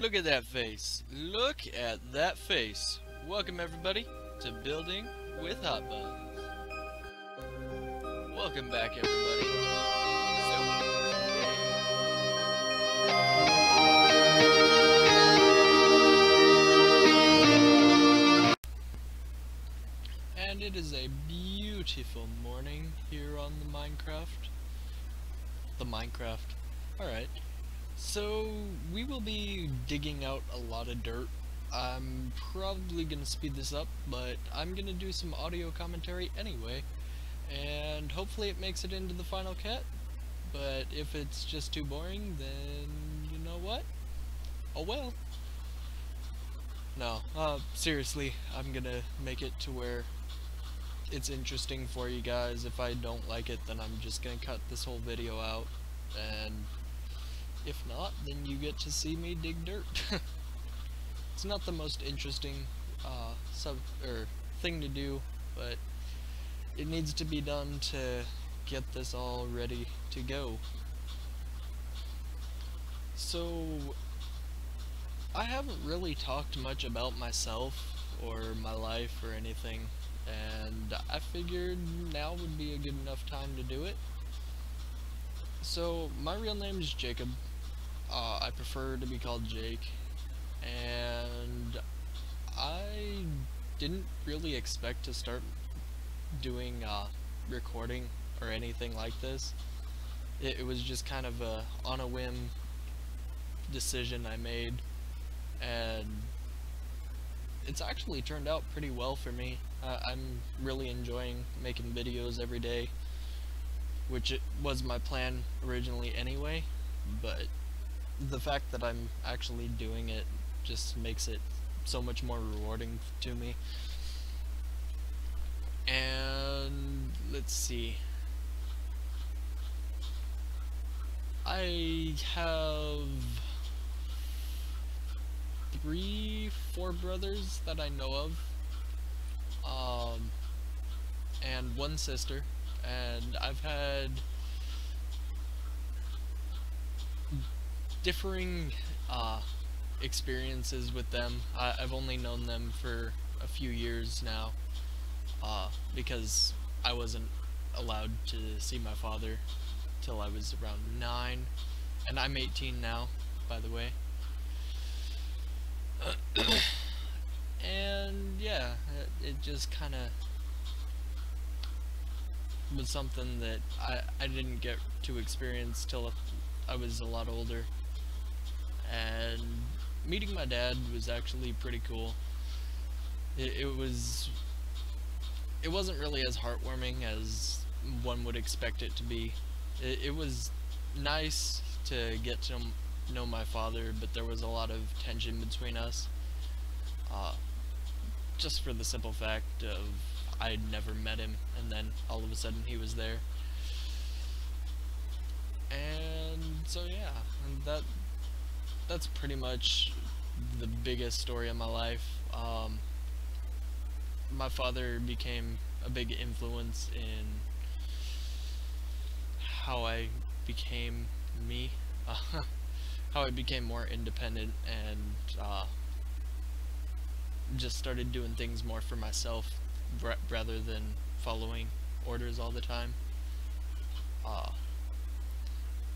Look at that face. Look at that face. Welcome everybody to Building with Hot Buns. Welcome back everybody. And it is a beautiful morning here on the Minecraft. Alright. So, we will be digging out a lot of dirt. I'm probably gonna speed this up, but I'm gonna do some audio commentary anyway. And hopefully it makes it into the final cut. But if it's just too boring, then you know what? Oh well. No, seriously, I'm gonna make it to where it's interesting for you guys. If I don't like it, then I'm just gonna cut this whole video out. And if not, then you get to see me dig dirt. It's not the most interesting thing to do, but it needs to be done to get this all ready to go. So I haven't really talked much about myself or my life or anything, and I figured now would be a good enough time to do it. So my real name is Jacob. I prefer to be called Jake, and I didn't really expect to start doing recording or anything like this. It was just kind of a on a whim decision I made, and it's actually turned out pretty well for me. I'm really enjoying making videos every day, which it was my plan originally anyway, but the fact that I'm actually doing it just makes it so much more rewarding to me. And let's see, I have 4 brothers that I know of, and 1 sister, and I've had differing experiences with them. I've only known them for a few years now, because I wasn't allowed to see my father till I was around 9, and I'm 18 now, by the way. And yeah, it just kind of was something that I didn't get to experience till I was a lot older. And meeting my dad was actually pretty cool. It wasn't really as heartwarming as one would expect it to be. It was nice to get to know my father, but there was a lot of tension between us. Just for the simple fact of I'd never met him, and then all of a sudden he was there. And so yeah, and that's pretty much the biggest story of my life. My father became a big influence in how I became me, how I became more independent, and just started doing things more for myself rather than following orders all the time.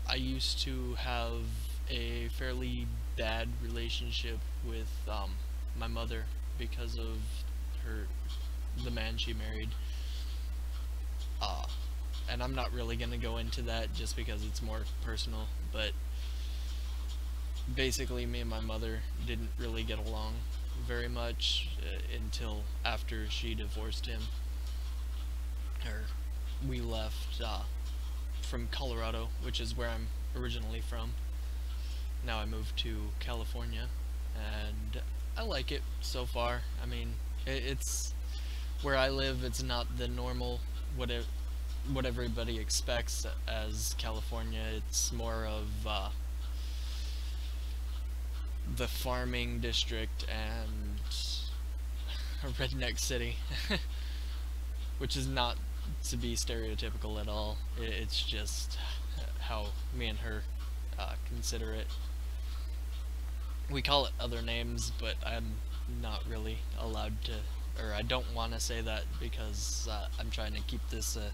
I used to have a fairly bad relationship with my mother because of the man she married, and I'm not really gonna go into that just because it's more personal, but basically me and my mother didn't really get along very much until after she divorced him, or we left from Colorado, which is where I'm originally from. Now I moved to California, and I like it so far. I mean, it's where I live. It's not the normal what everybody expects as California. It's more of the farming district and a redneck city, which is not to be stereotypical at all. It's just how me and her consider it. We call it other names, but I'm not really allowed to, or I don't want to say that because I'm trying to keep this a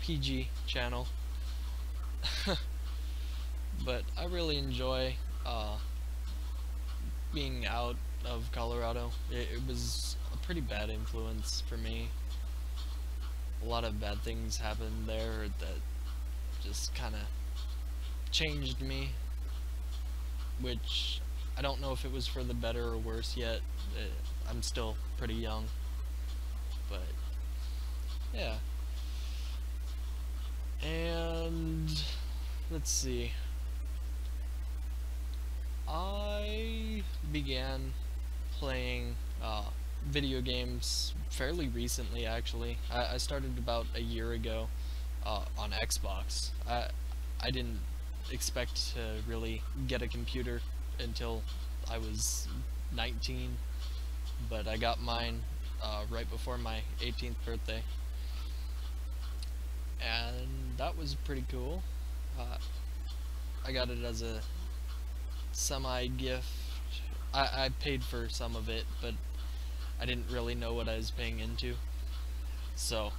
PG channel. But I really enjoy being out of Colorado. It was a pretty bad influence for me. A lot of bad things happened there that just kind of changed me, which I don't know if it was for the better or worse yet. I'm still pretty young, but yeah. And let's see. I began playing video games fairly recently, actually. I started about a year ago on Xbox. I didn't expect to really get a computer until I was 19, but I got mine right before my 18th birthday, and that was pretty cool. Uh, I got it as a semi-gift. I paid for some of it, but I didn't really know what I was paying into, so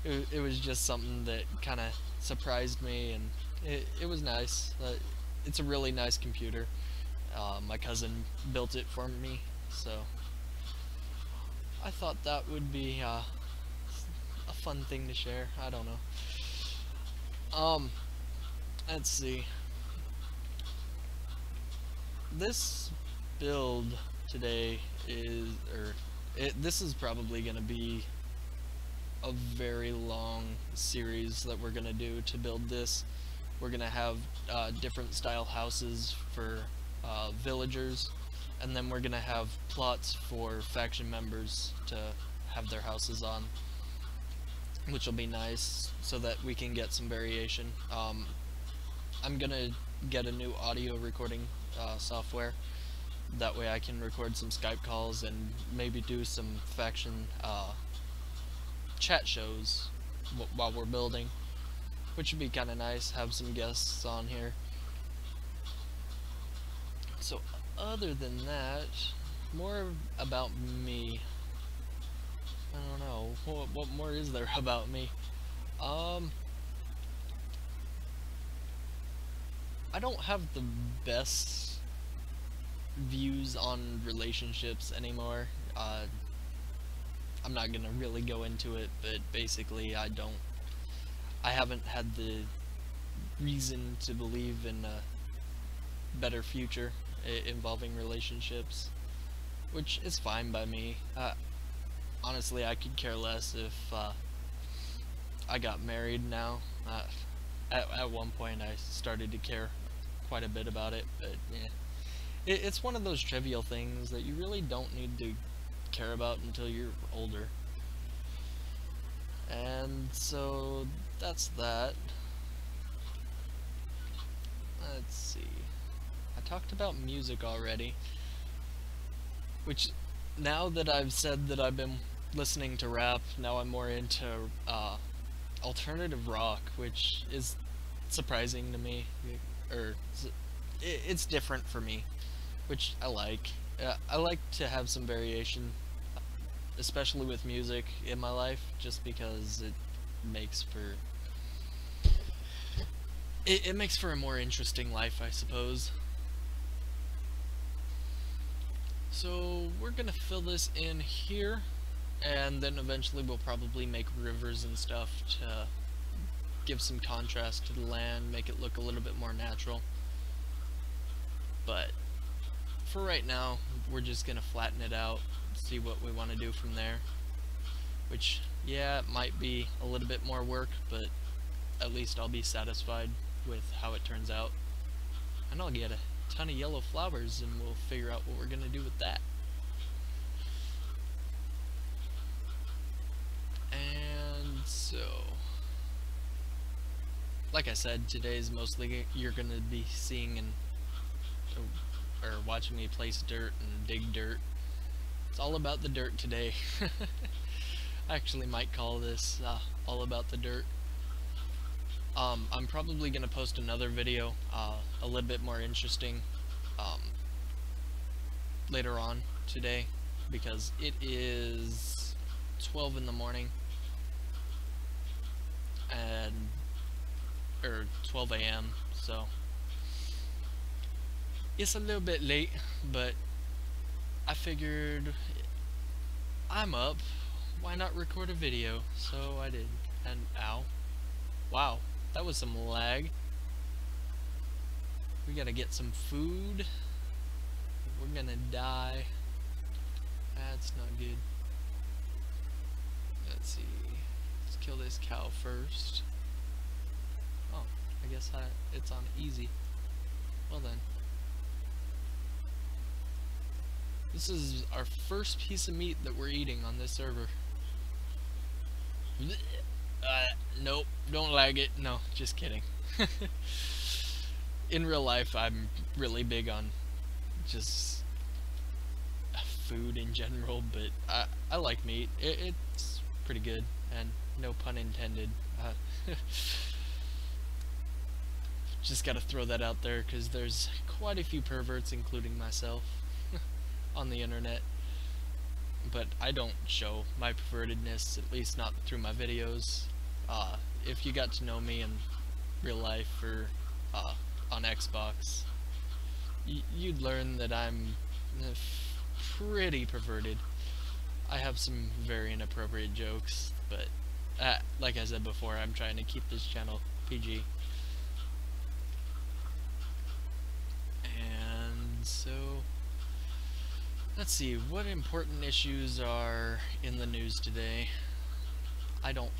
it was just something that kind of surprised me, and it was nice. It's a really nice computer. My cousin built it for me, so I thought that would be a fun thing to share. I don't know. Let's see. This build today is, this is probably going to be a very long series that we're going to do to build this. We're going to have different style houses for villagers, and then we're going to have plots for faction members to have their houses on, which will be nice so that we can get some variation. I'm going to get a new audio recording software. That way I can record some Skype calls and maybe do some faction chat shows while we're building, which would be kind of nice. Have some guests on here. So other than that, more about me. I don't know, what more is there about me? I don't have the best views on relationships anymore. I'm not gonna really go into it, but basically I haven't had the reason to believe in a better future involving relationships, which is fine by me. Honestly, I could care less if I got married now. At one point I started to care quite a bit about it, but yeah. It's one of those trivial things that you really don't need to care about until you're older. And so that's that. Let's see. I talked about music already, which, now that I've said that I've been listening to rap, now I'm more into alternative rock, which is surprising to me, or it's different for me, which I like. I like to have some variation, especially with music in my life, just because it makes for it makes for a more interesting life, I suppose. So we're gonna fill this in here, and then eventually we'll probably make rivers and stuff to give some contrast to the land, make it look a little bit more natural. But for right now, we're just gonna flatten it out, see what we want to do from there. Which, yeah, it might be a little bit more work, but at least I'll be satisfied with how it turns out. And I'll get a ton of yellow flowers, and we'll figure out what we're gonna do with that. And so, like I said, today's mostly you're gonna be seeing or watching me place dirt and dig dirt. It's all about the dirt today. I actually might call this all about the dirt. I'm probably gonna post another video a little bit more interesting um, later on today, because it is 12 in the morning, and or 12 a.m. so it's a little bit late, but I figured I'm up, why not record a video? So I did. And ow, wow, that was some lag. We gotta get some food. We're gonna die. That's not good. Let's see. Let's kill this cow first. Oh, I guess it's on easy. Well then. This is our first piece of meat that we're eating on this server. Nope, don't lag it. No, just kidding. In real life, I'm really big on just food in general, but I like meat. It's pretty good, and no pun intended. Just gotta throw that out there, because there's quite a few perverts, including myself, on the internet. But I don't show my pervertedness, at least not through my videos. If you got to know me in real life or on Xbox, you'd learn that I'm pretty perverted. I have some very inappropriate jokes, but like I said before, I'm trying to keep this channel PG. And so, let's see, what important issues are in the news today? I don't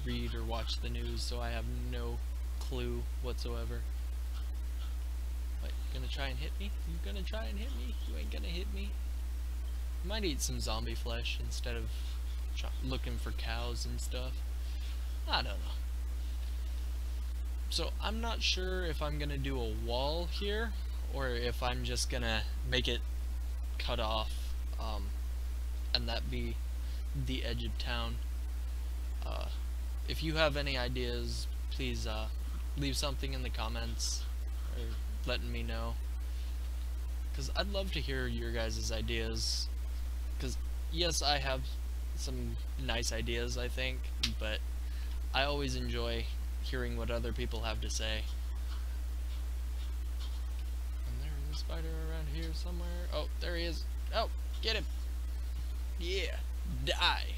read or watch the news, so I have no clue whatsoever. What, you gonna try and hit me? You gonna try and hit me? You ain't gonna hit me. I might eat some zombie flesh instead of looking for cows and stuff. I don't know. So I'm not sure if I'm gonna do a wall here, or if I'm just gonna make it cut off, and that be the edge of town. If you have any ideas, please leave something in the comments or letting me know, because I'd love to hear your guys' ideas. Because yes, I have some nice ideas, I think, but I always enjoy hearing what other people have to say. And there's a spider around here somewhere. Oh, there he is. Oh, get him. Yeah, die.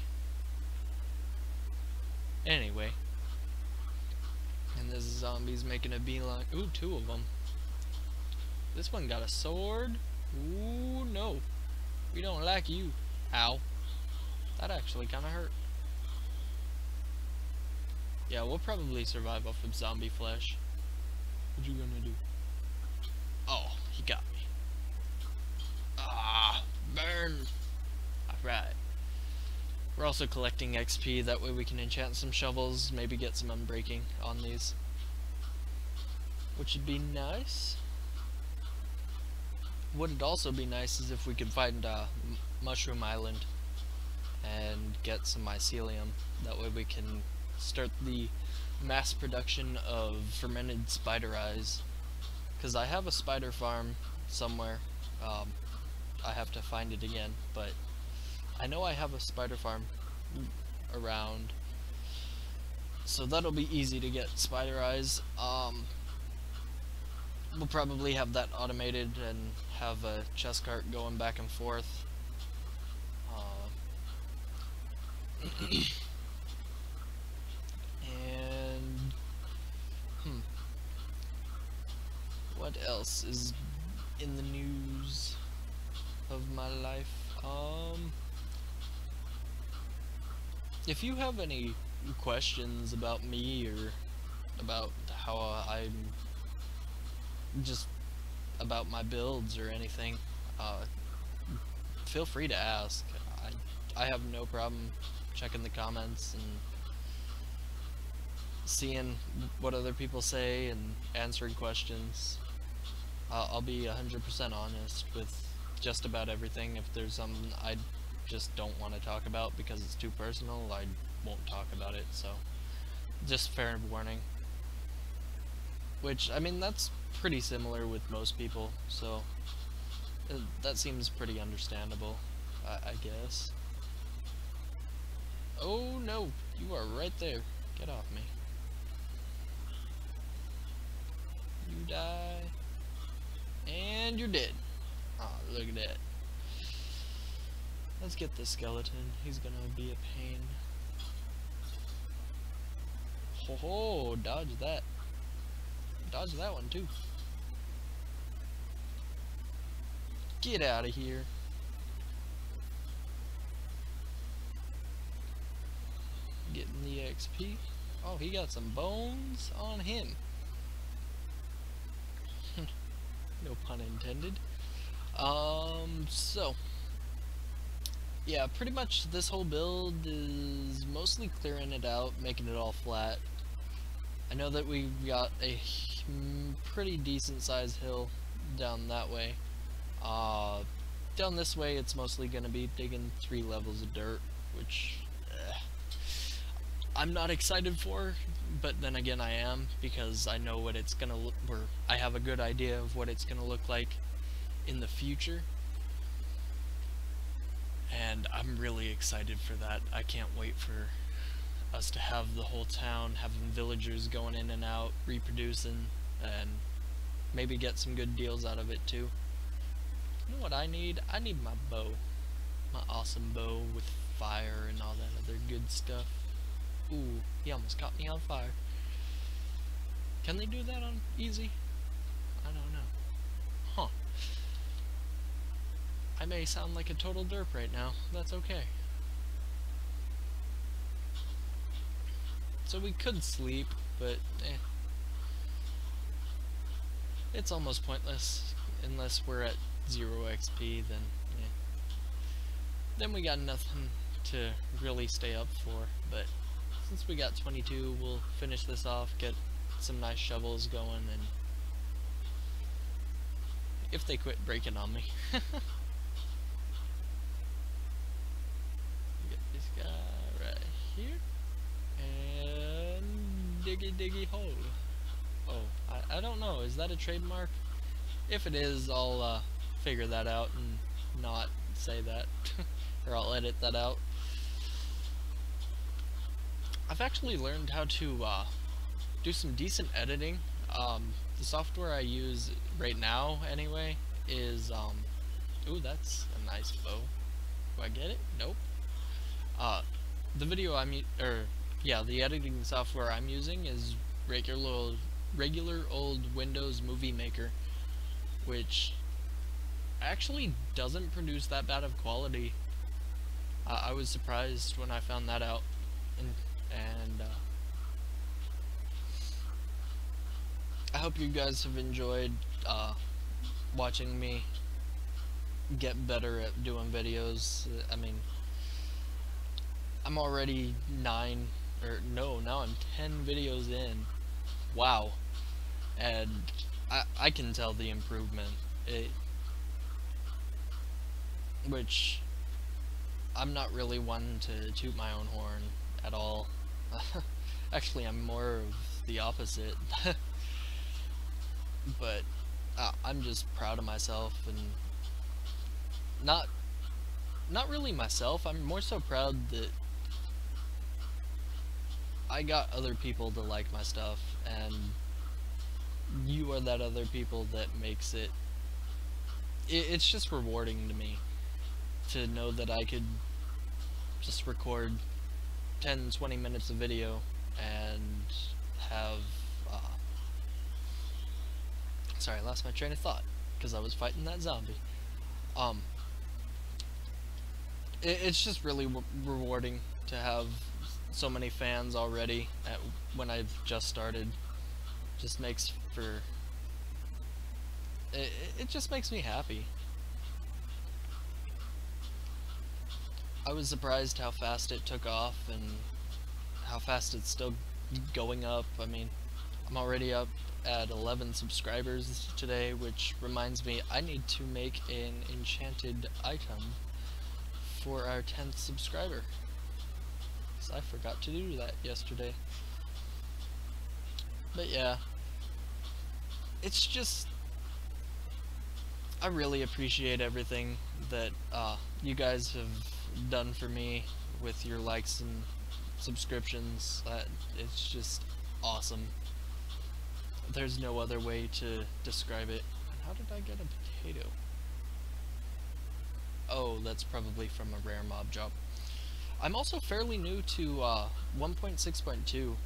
Anyway, and this zombie's making a beeline. Ooh, two of them. This one got a sword. Ooh, no. We don't like you. Ow. That actually kind of hurt. Yeah, we'll probably survive off of zombie flesh. What you gonna do? Oh, he got me. Ah, burn. Alright. We're also collecting XP, that way we can enchant some shovels, maybe get some unbreaking on these, which would be nice. What'd also be nice is if we could find Mushroom Island and get some mycelium. That way we can start the mass production of fermented spider eyes. Because I have a spider farm somewhere. I have to find it again, but I know I have a spider farm around, so that'll be easy to get spider eyes. We'll probably have that automated and have a chest cart going back and forth. And what else is in the news of my life? If you have any questions about me or about how I'm just about my builds or anything, feel free to ask. I have no problem checking the comments and seeing what other people say and answering questions. I'll be 100% honest with just about everything. If there's something I just don't want to talk about because it's too personal, I won't talk about it. So just fair warning. Which, I mean, that's pretty similar with most people, so that seems pretty understandable, I guess. Oh no, you are right there. Get off me. You die. And you're dead. Oh, look at that. Let's get the skeleton. He's gonna be a pain. Ho ho, dodge that. Dodge that one too. Get out of here. Getting the XP. Oh, he got some bones on him. No pun intended. So yeah, pretty much this whole build is mostly clearing it out, making it all flat. I know that we've got a pretty decent sized hill down that way. Down this way it's mostly going to be digging 3 levels of dirt, which I'm not excited for, but then again I am, because I know what it's going to look, or I have a good idea of what it's going to look like in the future. And I'm really excited for that. I can't wait for us to have the whole town, having villagers going in and out, reproducing, and maybe get some good deals out of it too. You know what I need? I need my bow. My awesome bow with fire and all that other good stuff. Ooh, he almost caught me on fire. Can they do that on easy? I don't know. Huh. I may sound like a total derp right now. That's okay. So we could sleep, but it's almost pointless unless we're at 0 XP, then then we got nothing to really stay up for. But since we got 22, we'll finish this off, get some nice shovels going, and if they quit breaking on me. Get this guy right here, and diggy hole. Oh, I don't know, is that a trademark? If it is, I'll figure that out and not say that, or I'll edit that out. I've actually learned how to do some decent editing. The software I use right now, anyway, is ooh, that's a nice bow. Do I get it? Nope. The video the editing software I'm using is regular old Windows Movie Maker, which actually doesn't produce that bad of quality. I was surprised when I found that out, and I hope you guys have enjoyed watching me get better at doing videos. I mean, I'm already now I'm 10 videos in. Wow. And I can tell the improvement. Which I'm not really one to toot my own horn at all. Actually, I'm more of the opposite. But I'm just proud of myself, and not really myself. I'm more so proud that I got other people to like my stuff, and you are that other people that makes it. It's just rewarding to me to know that I could just record 10-20 minutes of video and have sorry, I lost my train of thought because I was fighting that zombie. It's just really rewarding to have so many fans already when I've just started. Just makes for it just makes me happy. I was surprised how fast it took off and how fast it's still going up. I mean, I'm already up at 11 subscribers today, which reminds me I need to make an enchanted item for our 10th subscriber, because I forgot to do that yesterday. But yeah, it's just, I really appreciate everything that you guys have done for me with your likes and subscriptions. It's just awesome. There's no other way to describe it. How did I get a potato? Oh, that's probably from a rare mob job. I'm also fairly new to 1.6.2.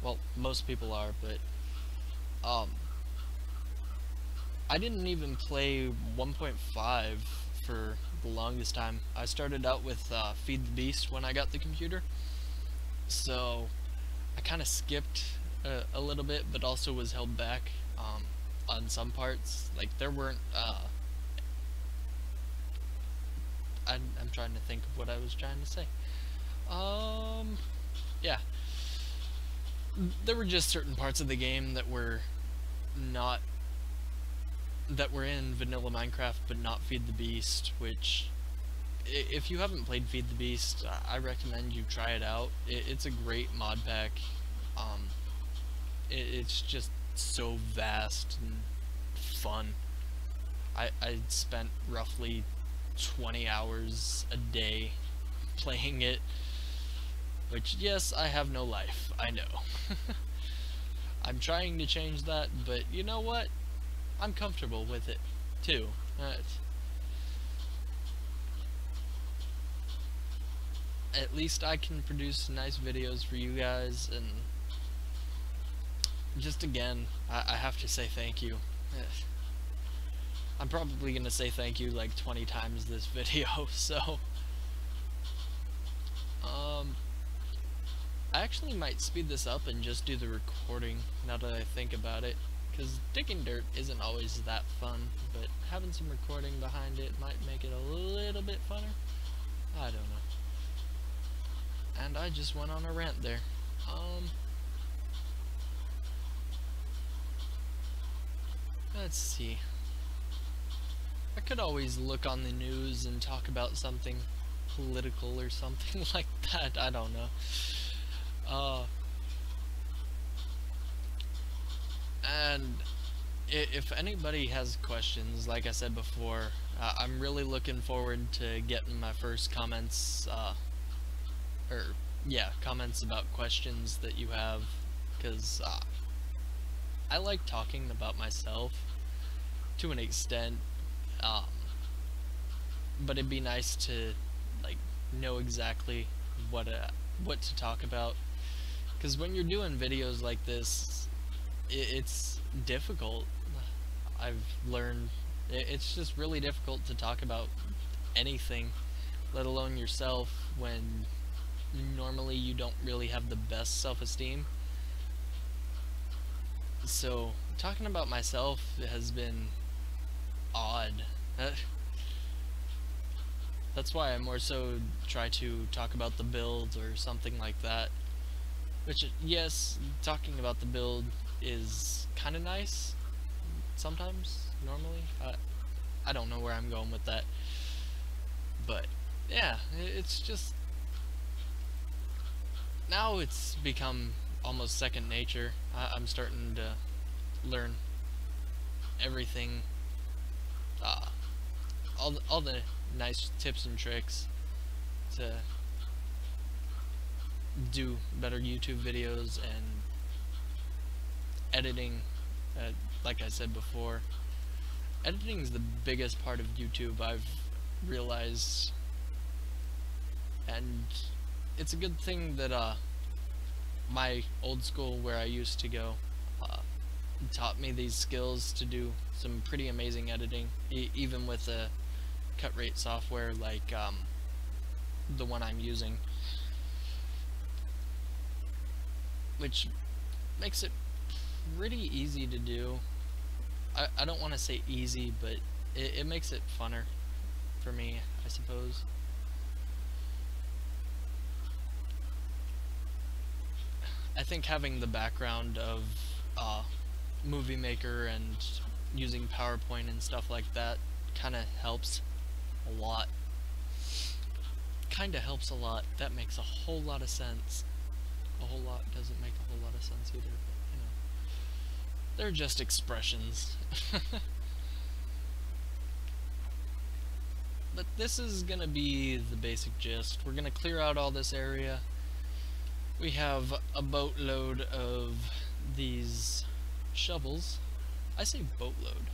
Well, most people are, but um, I didn't even play 1.5 for the longest time. I started out with Feed the Beast when I got the computer, so I kind of skipped a little bit, but also was held back on some parts. Like, there weren't I'm trying to think of what I was trying to say. Yeah. There were just certain parts of the game that were not, that were in vanilla Minecraft, but not Feed the Beast, which, if you haven't played Feed the Beast, I recommend you try it out. It's a great mod pack. It's just so vast and fun. I spent roughly 20 hours a day playing it, which, yes, I have no life, I know. I'm trying to change that, but you know what? I'm comfortable with it, too. At least I can produce nice videos for you guys, and just again, I have to say thank you. I'm probably gonna say thank you like 20 times this video, so I actually might speed this up and just do the recording now that I think about it, because digging dirt isn't always that fun, but having some recording behind it might make it a little bit funner. I don't know. And I just went on a rant there. Let's see. I could always look on the news and talk about something political or something like that. I don't know. And if anybody has questions, like I said before, I'm really looking forward to getting my first comments, comments about questions that you have, because I like talking about myself to an extent, but it'd be nice to like know exactly what to talk about, because when you're doing videos like this, it's difficult. I've learned it's just really difficult to talk about anything, let alone yourself, when normally you don't really have the best self-esteem. So talking about myself has been odd. That's why I more so try to talk about the build or something like that. Which, yes, talking about the build is kind of nice sometimes, normally. I don't know where I'm going with that. But, yeah, it's just, now it's become almost second nature. I'm starting to learn everything, all the nice tips and tricks to do better YouTube videos and editing. Like I said before, editing is the biggest part of YouTube, I've realized, and it's a good thing that my old school where I used to go taught me these skills to do some pretty amazing editing, even with a cut rate software like the one I'm using, which makes it pretty easy to do. I don't want to say easy, but it makes it funner for me, I suppose. I think having the background of Movie Maker and using PowerPoint and stuff like that kind of helps a lot. Kind of helps a lot. That makes a whole lot of sense. A whole lot doesn't make a whole lot of sense either, but, you know. They're just expressions. But this is gonna be the basic gist. We're gonna clear out all this area. We have a boatload of these shovels. I say boatload.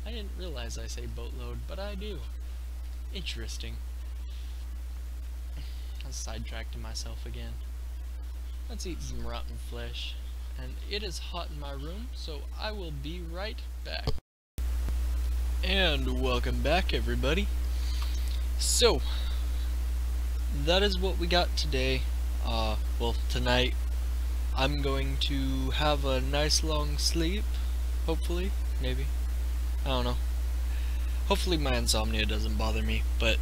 I didn't realize I say boatload, but I do. Interesting. I sidetracked myself again. Let's eat some rotten flesh. And it is hot in my room, so I will be right back. And welcome back, everybody. So, that is what we got today. Well, tonight. I'm going to have a nice long sleep. Hopefully. Maybe. I don't know. Hopefully my insomnia doesn't bother me, but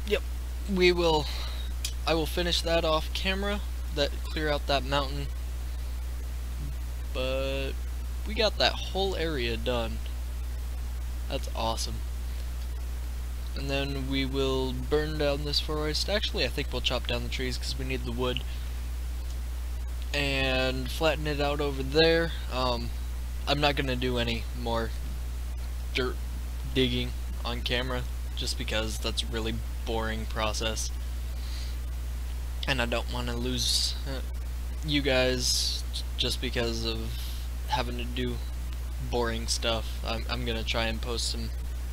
yep, I will finish that off camera, clear out that mountain, but we got that whole area done. That's awesome. And then we will burn down this forest. Actually, I think we'll chop down the trees because we need the wood, and flatten it out over there. I'm not gonna do any more dirt digging on camera just because that's a really boring process, and I don't want to lose you guys just because of having to do boring stuff. I'm gonna try and post some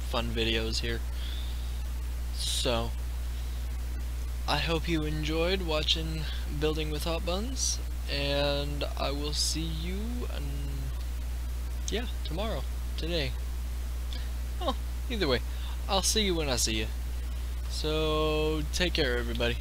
fun videos here. So I hope you enjoyed watching Building with Hot Buns, and I will see you tomorrow, today. Oh, either way, I'll see you when I see you. So take care, everybody.